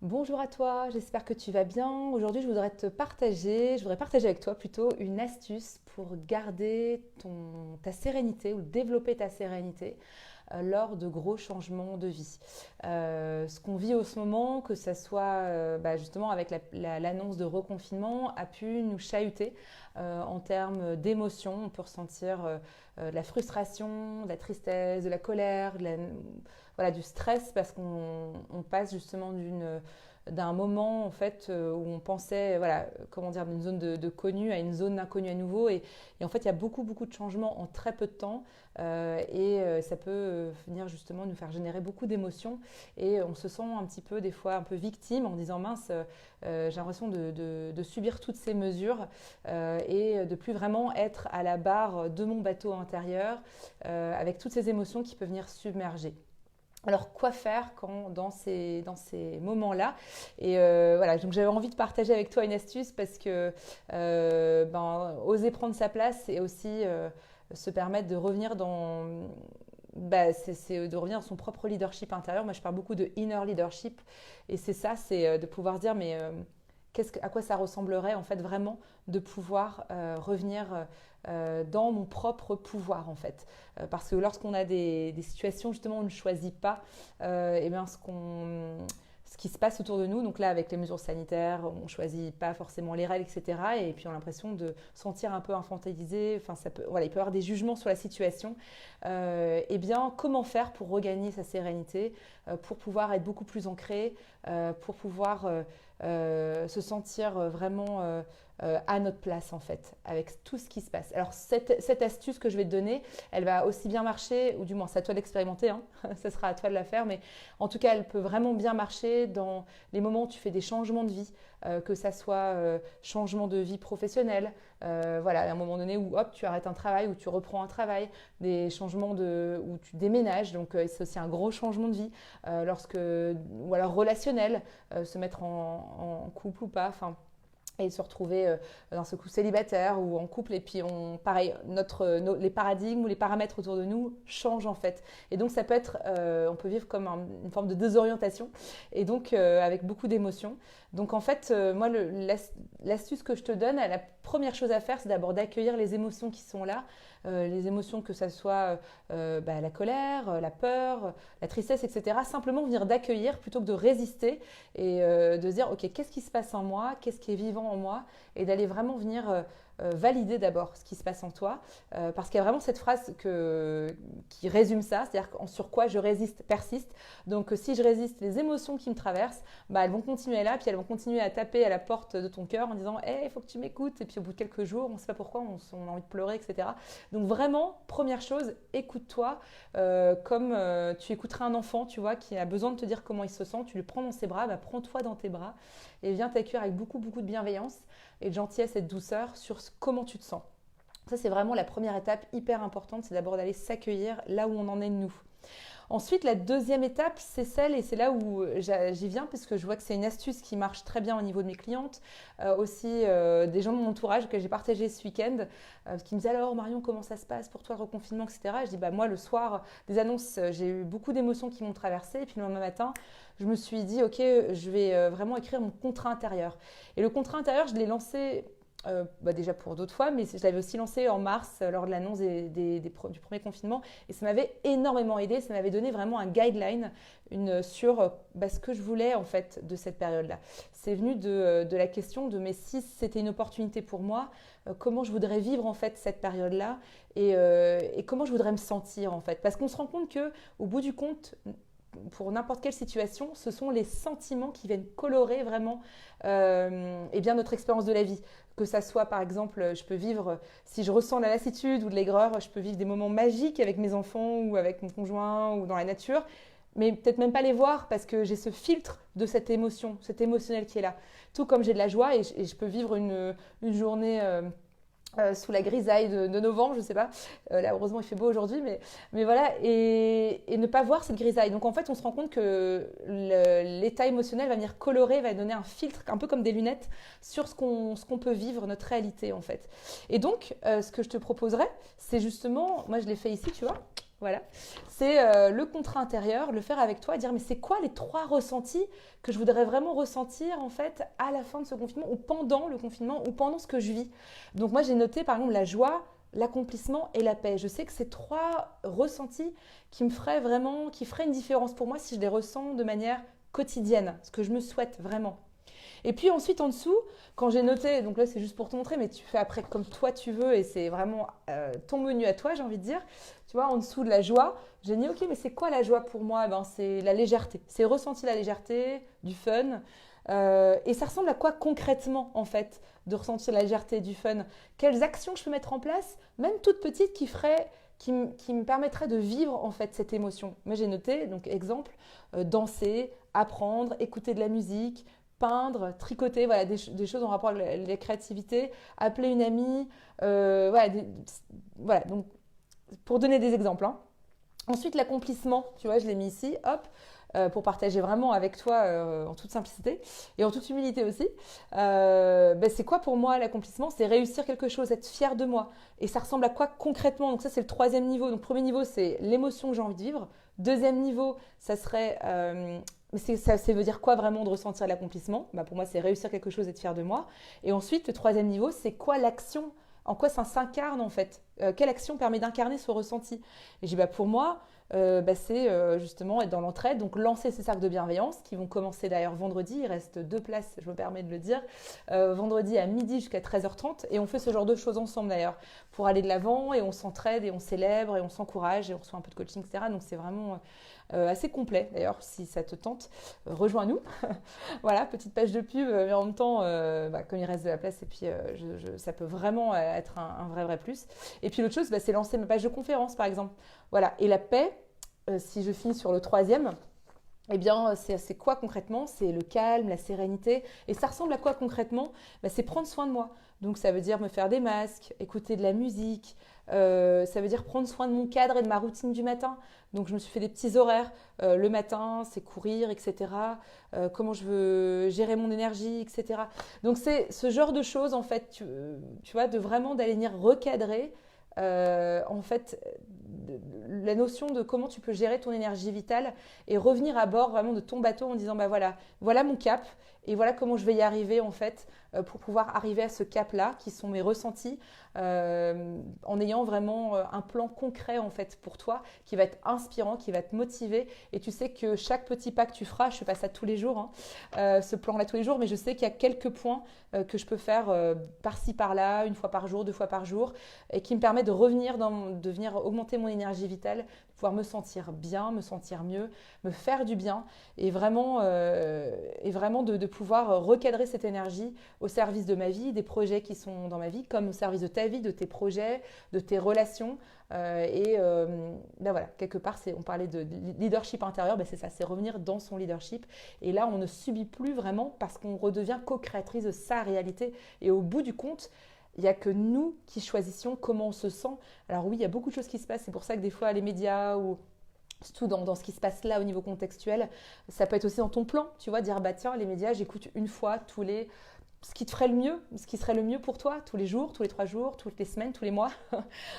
Bonjour à toi, j'espère que tu vas bien. Aujourd'hui, je voudrais partager avec toi plutôt une astuce pour garder ta sérénité ou développer ta sérénité lors de gros changements de vie. Ce qu'on vit au ce moment, que ce soit justement avec l'annonce de reconfinement, a pu nous chahuter en termes d'émotions. On peut ressentir de la frustration, de la tristesse, de la colère, voilà, du stress parce qu'on passe justement d'un moment en fait où on pensait voilà comment dire d'une zone de connu à une zone d'inconnu à nouveau et en fait il y a beaucoup de changements en très peu de temps ça peut venir justement nous faire générer beaucoup d'émotions et on se sent un petit peu des fois un peu victime en disant mince j'ai l'impression de subir toutes ces mesures et de plus vraiment être à la barre de mon bateau intérieur avec toutes ces émotions qui peuvent venir submerger. Alors, quoi faire dans ces moments-là. Et voilà, donc j'avais envie de partager avec toi une astuce parce que oser prendre sa place et aussi se permettre de revenir c'est de revenir dans son propre leadership intérieur. Moi, je parle beaucoup de inner leadership et c'est ça, c'est de pouvoir se dire mais à quoi ça ressemblerait en fait vraiment de pouvoir revenir dans mon propre pouvoir en fait. Parce que lorsqu'on a des situations justement où on ne choisit pas, et bien ce qui se passe autour de nous, donc là avec les mesures sanitaires, on ne choisit pas forcément les règles, etc. Et puis on a l'impression de sentir un peu infantilisé, enfin, voilà, il peut y avoir des jugements sur la situation. Eh bien, comment faire pour regagner sa sérénité, pour pouvoir être beaucoup plus ancré, pour pouvoir se sentir vraiment à notre place en fait, avec tout ce qui se passe. Alors cette astuce que je vais te donner, elle va aussi bien marcher, ou du moins c'est à toi d'expérimenter, hein. Ça sera à toi de la faire, mais en tout cas elle peut vraiment bien marcher dans les moments où tu fais des changements de vie, que ça soit changement de vie professionnelle, voilà, à un moment donné où hop, tu arrêtes un travail, ou tu reprends un travail, des changements où tu déménages, donc c'est aussi un gros changement de vie, ou alors relationnel, se mettre en couple ou pas, enfin et se retrouver dans ce coup célibataire ou en couple et puis pareil les paradigmes ou les paramètres autour de nous changent en fait et donc ça peut être on peut vivre comme une forme de désorientation et donc avec beaucoup d'émotions donc en fait moi l'astuce que je te donne la première chose à faire c'est d'abord d'accueillir les émotions qui sont là les émotions que ça soit la colère, la peur, la tristesse, etc. Simplement venir d'accueillir plutôt que de résister et de se dire ok qu'est-ce qui se passe en moi, qu'est-ce qui est vivant en moi et d'aller vraiment venir valider d'abord ce qui se passe en toi parce qu'il y a vraiment cette phrase qui résume ça, c'est-à-dire sur quoi je résiste persiste. Donc si je résiste, les émotions qui me traversent, elles vont continuer là, puis elles vont continuer à taper à la porte de ton cœur en disant hey, il faut que tu m'écoutes et puis au bout de quelques jours, on ne sait pas pourquoi, on a envie de pleurer, etc. Donc vraiment, première chose, écoute-toi comme tu écouterais un enfant, tu vois, qui a besoin de te dire comment il se sent, tu le prends dans ses bras, prends-toi dans tes bras et viens t'accueillir avec beaucoup de bienveillance et de gentillesse et de douceur sur comment tu te sens. Ça, c'est vraiment la première étape hyper importante, c'est d'abord d'aller s'accueillir là où on en est de nous. Ensuite, la deuxième étape, c'est et c'est là où j'y viens, parce que je vois que c'est une astuce qui marche très bien au niveau de mes clientes, aussi des gens de mon entourage que j'ai partagé ce week-end, qui me disaient alors Marion, comment ça se passe pour toi le reconfinement, etc. Je dis moi le soir des annonces, j'ai eu beaucoup d'émotions qui m'ont traversée, et puis le lendemain matin, je me suis dit ok, je vais vraiment écrire mon contrat intérieur. Et le contrat intérieur, je l'ai lancé déjà pour d'autres fois, mais je l'avais aussi lancé en mars lors de l'annonce du premier confinement et ça m'avait énormément aidé, ça m'avait donné vraiment un guideline sur ce que je voulais en fait de cette période-là. C'est venu de la question de mais si c'était une opportunité pour moi, comment je voudrais vivre en fait cette période-là et comment je voudrais me sentir en fait. Parce qu'on se rend compte que au bout du compte, pour n'importe quelle situation, ce sont les sentiments qui viennent colorer vraiment notre expérience de la vie. Que ça soit par exemple, je peux vivre, si je ressens de la lassitude ou de l'aigreur, je peux vivre des moments magiques avec mes enfants ou avec mon conjoint ou dans la nature, mais peut-être même pas les voir parce que j'ai ce filtre de cette émotion, cet émotionnel qui est là. Tout comme j'ai de la joie et je peux vivre une journée sous la grisaille de novembre, je sais pas. Là, heureusement, il fait beau aujourd'hui, mais voilà, et ne pas voir cette grisaille. Donc, en fait, on se rend compte que l'état émotionnel va venir colorer, va donner un filtre, un peu comme des lunettes, sur ce qu'on peut vivre, notre réalité, en fait. Et donc, ce que je te proposerais, c'est justement, moi, je l'ai fait ici, tu vois. Voilà, c'est le contrat intérieur, le faire avec toi, dire mais c'est quoi les 3 ressentis que je voudrais vraiment ressentir en fait à la fin de ce confinement ou pendant le confinement ou pendant ce que je vis. Donc moi j'ai noté par exemple la joie, l'accomplissement et la paix. Je sais que c'est 3 ressentis qui me feraient vraiment, qui feraient une différence pour moi si je les ressens de manière quotidienne, ce que je me souhaite vraiment. Et puis ensuite en dessous, quand j'ai noté, donc là c'est juste pour te montrer, mais tu fais après comme toi tu veux et c'est vraiment ton menu à toi, j'ai envie de dire. Tu vois, en dessous de la joie, j'ai dit ok, mais c'est quoi la joie pour moi? Ben, c'est la légèreté. C'est ressentir la légèreté, du fun. Et ça ressemble à quoi concrètement en fait de ressentir la légèreté, du fun? Quelles actions je peux mettre en place, même toutes petites, qui me permettraient de vivre en fait cette émotion? Moi j'ai noté, donc exemple, danser, apprendre, écouter de la musique, peindre, tricoter, voilà, des choses en rapport avec la créativité, appeler une amie, voilà, voilà, donc pour donner des exemples. Hein. Ensuite, l'accomplissement, tu vois, je l'ai mis ici, hop, pour partager vraiment avec toi en toute simplicité et en toute humilité aussi. Ben, c'est quoi pour moi l'accomplissement? C'est réussir quelque chose, être fier de moi. Et ça ressemble à quoi concrètement? Donc ça, c'est le 3e niveau. Donc premier niveau, c'est l'émotion que j'ai envie de vivre. 2e niveau, ça serait... mais ça veut dire quoi vraiment de ressentir l'accomplissement? Bah, pour moi, c'est réussir quelque chose, être fier de moi. Et ensuite, le 3e niveau, c'est quoi l'action? En quoi ça s'incarne en fait? Quelle action permet d'incarner ce ressenti? Et j'ai dit, bah, pour moi, bah, c'est justement être dans l'entraide, donc lancer ces cercles de bienveillance qui vont commencer d'ailleurs vendredi. Il reste 2 places, je me permets de le dire, vendredi à midi jusqu'à 13h30. Et on fait ce genre de choses ensemble d'ailleurs pour aller de l'avant et on s'entraide et on célèbre et on s'encourage et on reçoit un peu de coaching, etc. Donc c'est vraiment assez complet d'ailleurs si ça te tente, rejoins-nous. Voilà, petite page de pub, mais en même temps, bah, comme il reste de la place, et puis ça peut vraiment être un vrai plus. Et puis l'autre chose, bah, c'est lancer ma page de conférence par exemple. Voilà, et la paix, si je finis sur le 3e, eh bien, c'est quoi concrètement? C'est le calme, la sérénité. Et ça ressemble à quoi concrètement? Bah, c'est prendre soin de moi. Donc ça veut dire me faire des masques, écouter de la musique. Ça veut dire prendre soin de mon cadre et de ma routine du matin. Donc je me suis fait des petits horaires. Le matin, c'est courir, etc. Comment je veux gérer mon énergie, etc. Donc c'est ce genre de choses, en fait, tu vois, de vraiment d'aller venir recadrer en fait, la notion de comment tu peux gérer ton énergie vitale et revenir à bord vraiment de ton bateau en disant bah voilà, voilà mon cap et voilà comment je vais y arriver en fait pour pouvoir arriver à ce cap-là qui sont mes ressentis en ayant vraiment un plan concret en fait pour toi qui va être inspirant, qui va te motiver et tu sais que chaque petit pas que tu feras, je fais pas ça tous les jours, hein, ce plan-là tous les jours, mais je sais qu'il y a quelques points que je peux faire par-ci par-là, 1 fois par jour, 2 fois par jour et qui me permet de revenir de venir augmenter mon énergie vitale, de pouvoir me sentir bien, me sentir mieux, me faire du bien et vraiment de pouvoir recadrer cette énergie au service de ma vie, des projets qui sont dans ma vie, comme au service de ta vie, de tes projets, de tes relations. Ben voilà, quelque part, on parlait de leadership intérieur, ben c'est ça, c'est revenir dans son leadership. Et là, on ne subit plus vraiment parce qu'on redevient co-créatrice de sa réalité. Et au bout du compte, il n'y a que nous qui choisissions comment on se sent. Alors oui, il y a beaucoup de choses qui se passent. C'est pour ça que des fois, les médias ou surtout dans ce qui se passe là au niveau contextuel, ça peut être aussi dans ton plan. Tu vois, dire bah tiens, les médias, j'écoute 1 fois tous les ce qui te ferait le mieux, ce qui serait le mieux pour toi, tous les jours, tous les 3 jours, toutes les semaines, tous les mois.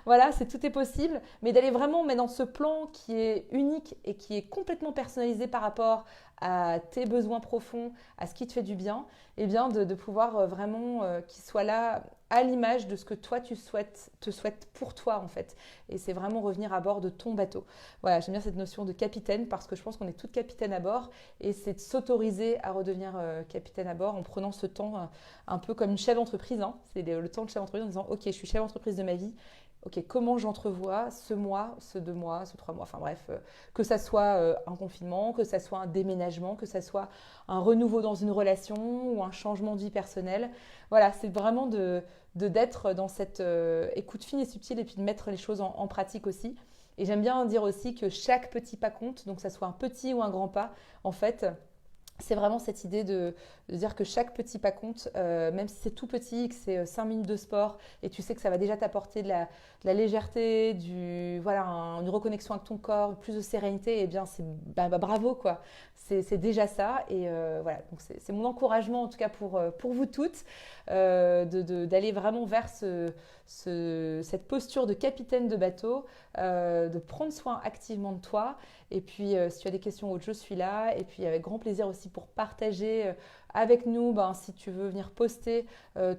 Voilà, tout est possible, mais d'aller vraiment mais dans ce plan qui est unique et qui est complètement personnalisé par rapport à tes besoins profonds, à ce qui te fait du bien, et bien de pouvoir vraiment qu'il soit là à l'image de ce que toi te souhaites pour toi en fait. Et c'est vraiment revenir à bord de ton bateau. Voilà, j'aime bien cette notion de capitaine parce que je pense qu'on est toutes capitaines à bord et c'est de s'autoriser à redevenir capitaine à bord en prenant ce temps un peu comme une chef d'entreprise. Hein. C'est le temps de chef d'entreprise en disant ok, je suis chef d'entreprise de ma vie. Ok, comment j'entrevois ce mois, ce 2 mois, ce 3 mois, enfin bref, que ça soit un confinement, que ça soit un déménagement, que ça soit un renouveau dans une relation ou un changement de vie personnelle. Voilà, c'est vraiment d'être dans cette écoute fine et subtile et puis de mettre les choses en pratique aussi. Et j'aime bien dire aussi que chaque petit pas compte, donc que ça soit un petit ou un grand pas, en fait, c'est vraiment cette idée de dire que chaque petit pas compte, même si c'est tout petit, que c'est 5 minutes de sport et tu sais que ça va déjà t'apporter de la légèreté, voilà, une reconnexion avec ton corps, plus de sérénité, et bien c'est bravo quoi. C'est déjà ça et voilà, donc c'est mon encouragement en tout cas pour vous toutes d'aller vraiment vers cette posture de capitaine de bateau de prendre soin activement de toi. Et puis, si tu as des questions ou autres, je suis là. Et puis, avec grand plaisir aussi pour partager avec nous, si tu veux venir poster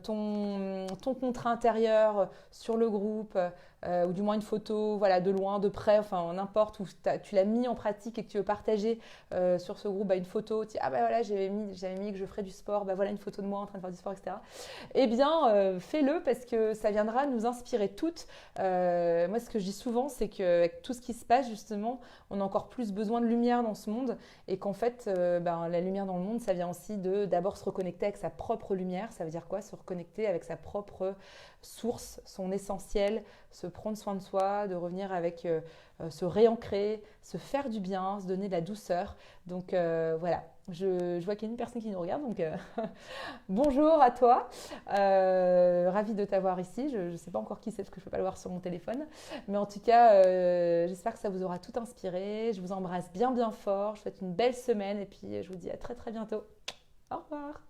ton contrat intérieur sur le groupe, ou du moins une photo, voilà, de loin, de près, enfin n'importe où tu l'as mis en pratique et que tu veux partager sur ce groupe, une photo, tu dis ah voilà, j'avais mis que je ferais du sport, voilà une photo de moi en train de faire du sport, etc. Eh bien, fais-le parce que ça viendra nous inspirer toutes. Moi, ce que je dis souvent, c'est qu'avec tout ce qui se passe, justement, on a encore plus besoin de lumière dans ce monde et qu'en fait, la lumière dans le monde, ça vient aussi de d'abord se reconnecter avec sa propre lumière. Ça veut dire quoi? Se reconnecter avec sa propre source, son essentiel, se prendre soin de soi, de revenir avec se réancrer, se faire du bien, se donner de la douceur. Donc voilà, je vois qu'il y a une personne qui nous regarde, donc bonjour à toi, ravie de t'avoir ici. Je ne sais pas encore qui c'est parce que je ne peux pas le voir sur mon téléphone, mais en tout cas, j'espère que ça vous aura tout inspiré. Je vous embrasse bien bien fort, je vous souhaite une belle semaine et puis je vous dis à très très bientôt. Au revoir.